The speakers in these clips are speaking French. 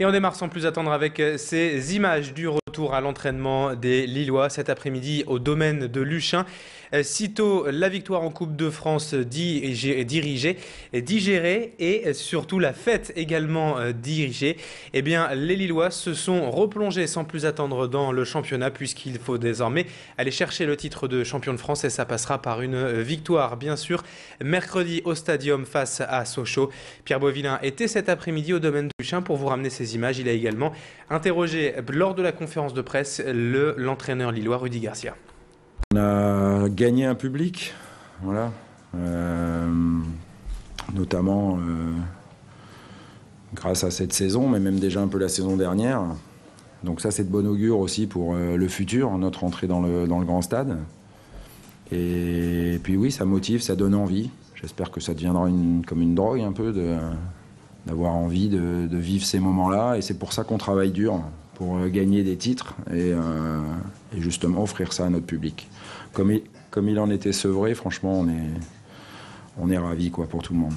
Et on démarre sans plus attendre avec ces images du retour à l'entraînement des Lillois cet après-midi au domaine de Luchin. Sitôt la victoire en Coupe de France digérée et surtout la fête également dirigée, eh bien les Lillois se sont replongés sans plus attendre dans le championnat puisqu'il faut désormais aller chercher le titre de champion de France et ça passera par une victoire bien sûr mercredi au Stadium face à Sochaux. Pierre Beauvillain était cet après-midi au domaine de Luchin pour vous ramener ces images. Il a également interrogé lors de la conférence de presse l'entraîneur lillois Rudy Garcia. On a gagné un public, voilà, notamment grâce à cette saison, mais même déjà un peu la saison dernière. Donc ça c'est de bon augure aussi pour le futur, notre entrée dans le grand stade. Et puis oui, ça motive, ça donne envie. J'espère que ça deviendra comme une drogue un peu, d'avoir envie de vivre ces moments-là. Et c'est pour ça qu'on travaille dur, pour gagner des titres et justement offrir ça à notre public. Comme il en était sevré, franchement, on est ravis quoi, pour tout le monde.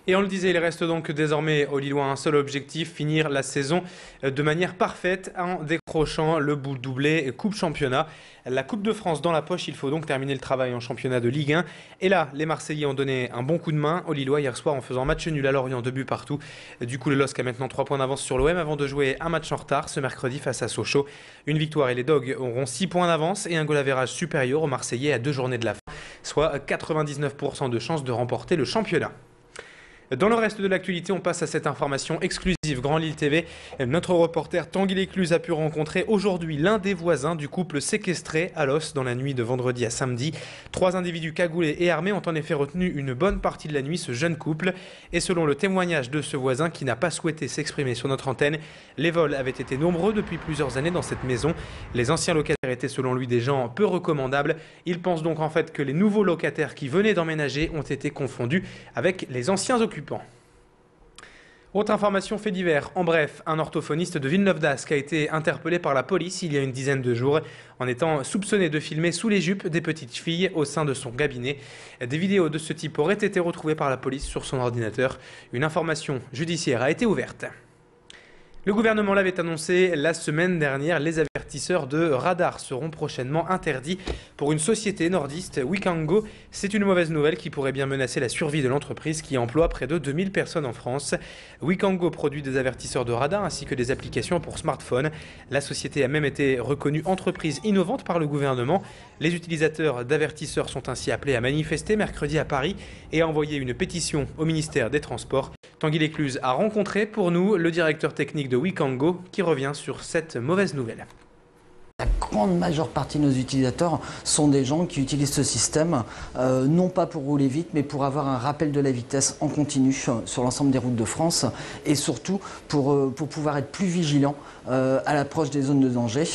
Et on le disait, il reste donc désormais aux Lillois un seul objectif, finir la saison de manière parfaite en décrochant le bout doublé Coupe Championnat. La Coupe de France dans la poche, il faut donc terminer le travail en championnat de Ligue 1. Et là, les Marseillais ont donné un bon coup de main aux Lillois hier soir en faisant match nul à Lorient, 2 buts partout. Du coup, le LOSC a maintenant 3 points d'avance sur l'OM avant de jouer un match en retard ce mercredi face à Sochaux. Une victoire et les Dogs auront 6 points d'avance et un goal average supérieur aux Marseillais à 2 journées de la fin, soit 99% de chances de remporter le championnat. Dans le reste de l'actualité, on passe à cette information exclusive Grand Lille TV. Notre reporter Tanguy Lécluse a pu rencontrer aujourd'hui l'un des voisins du couple séquestré à Los dans la nuit de vendredi à samedi. 3 individus cagoulés et armés ont en effet retenu une bonne partie de la nuit ce jeune couple. Et selon le témoignage de ce voisin qui n'a pas souhaité s'exprimer sur notre antenne, les vols avaient été nombreux depuis plusieurs années dans cette maison. Les anciens locataires étaient selon lui des gens peu recommandables. Il pense donc en fait que les nouveaux locataires qui venaient d'emménager ont été confondus avec les anciens occupants. Autre information fait divers. En bref, un orthophoniste de Villeneuve d'Ascq a été interpellé par la police il y a une dizaine de jours en étant soupçonné de filmer sous les jupes des petites filles au sein de son cabinet. Des vidéos de ce type auraient été retrouvées par la police sur son ordinateur. Une information judiciaire a été ouverte. Le gouvernement l'avait annoncé la semaine dernière, les avertisseurs de radar seront prochainement interdits pour une société nordiste, Wikango. C'est une mauvaise nouvelle qui pourrait bien menacer la survie de l'entreprise qui emploie près de 2000 personnes en France. Wikango produit des avertisseurs de radar ainsi que des applications pour smartphones. La société a même été reconnue entreprise innovante par le gouvernement. Les utilisateurs d'avertisseurs sont ainsi appelés à manifester mercredi à Paris et à envoyer une pétition au ministère des Transports. Tanguy Lécluse a rencontré pour nous le directeur technique de Wikango qui revient sur cette mauvaise nouvelle. La grande majeure partie de nos utilisateurs sont des gens qui utilisent ce système, non pas pour rouler vite, mais pour avoir un rappel de la vitesse en continu sur l'ensemble des routes de France et surtout pour pouvoir être plus vigilants à l'approche des zones de danger.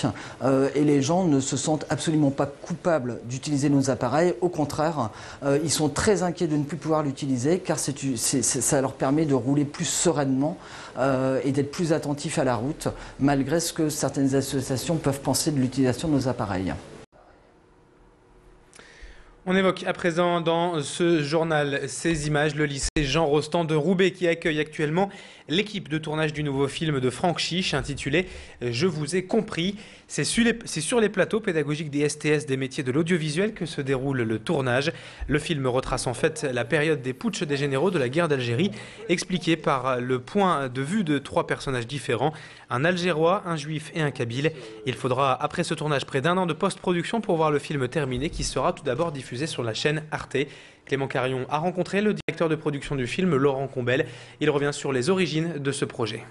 Et les gens ne se sentent absolument pas coupables d'utiliser nos appareils. Au contraire, ils sont très inquiets de ne plus pouvoir l'utiliser car ça leur permet de rouler plus sereinement et d'être plus attentifs à la route, malgré ce que certaines associations peuvent penser de l'utilisation de nos appareils. On évoque à présent dans ce journal ces images, le lycée Jean Rostand de Roubaix qui accueille actuellement l'équipe de tournage du nouveau film de Franck Chiche intitulé « Je vous ai compris ». C'est sur les plateaux pédagogiques des STS des métiers de l'audiovisuel que se déroule le tournage. Le film retrace en fait la période des putschs des généraux de la guerre d'Algérie, expliquée par le point de vue de 3 personnages différents, un Algérois, un Juif et un Kabyle. Il faudra après ce tournage près d'1 an de post-production pour voir le film terminé qui sera tout d'abord diffusé sur la chaîne Arte. Clément Carion a rencontré le directeur de production du film, Laurent Combel. Il revient sur les origines de ce projet.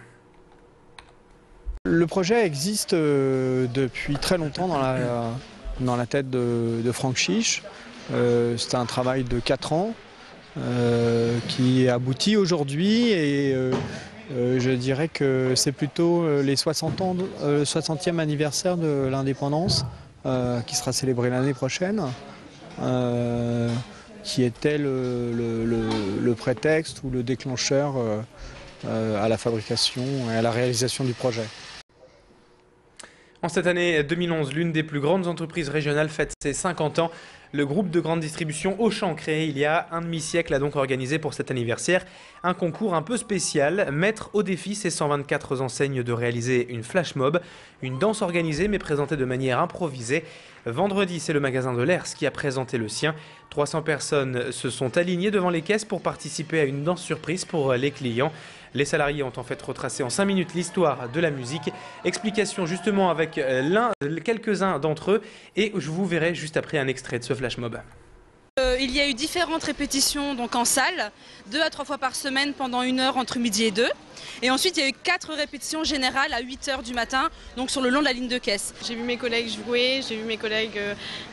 Le projet existe depuis très longtemps dans la tête de Franck Chiche. C'est un travail de 4 ans qui aboutit aujourd'hui et je dirais que c'est plutôt les 60e anniversaire de l'indépendance qui sera célébré l'année prochaine. Qui était le prétexte ou le déclencheur à la fabrication et à la réalisation du projet. En cette année 2011, l'une des plus grandes entreprises régionales fête ses 50 ans. Le groupe de grande distribution Auchan, créé il y a un demi-siècle, a donc organisé pour cet anniversaire un concours un peu spécial, mettre au défi ses 124 enseignes de réaliser une flash mob, une danse organisée mais présentée de manière improvisée. Vendredi, c'est le magasin de l'Ers qui a présenté le sien. 300 personnes se sont alignées devant les caisses pour participer à une danse surprise pour les clients. Les salariés ont en fait retracé en 5 minutes l'histoire de la musique. Explication justement avec quelques-uns d'entre eux et je vous verrai juste après un extrait de ce flash mob. Il y a eu différentes répétitions donc en salle, 2 à 3 fois par semaine pendant 1 heure entre midi et 2. Et ensuite il y a eu 4 répétitions générales à 8 h du matin, donc sur le long de la ligne de caisse. J'ai vu mes collègues jouer, j'ai vu mes collègues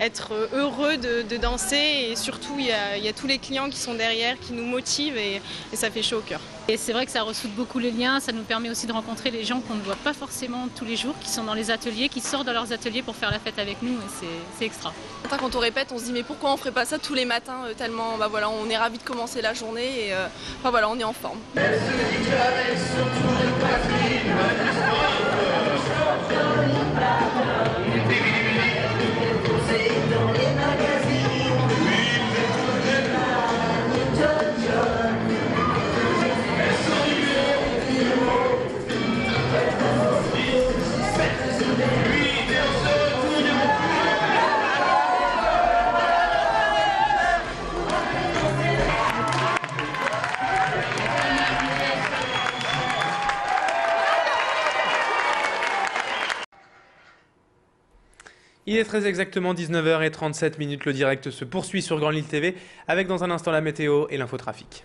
être heureux de danser et surtout il y a tous les clients qui sont derrière, qui nous motivent et ça fait chaud au cœur. Et c'est vrai que ça ressoude beaucoup les liens, ça nous permet aussi de rencontrer les gens qu'on ne voit pas forcément tous les jours, qui sont dans les ateliers, qui sortent de leurs ateliers pour faire la fête avec nous et c'est extra. Quand on répète, on se dit mais pourquoi on ne ferait pas ça tous les matins tellement voilà, on est ravis de commencer la journée et voilà, on est en forme. Il est très exactement 19h37. Le direct se poursuit sur Grand Lille TV avec dans un instant la météo et l'infotrafic.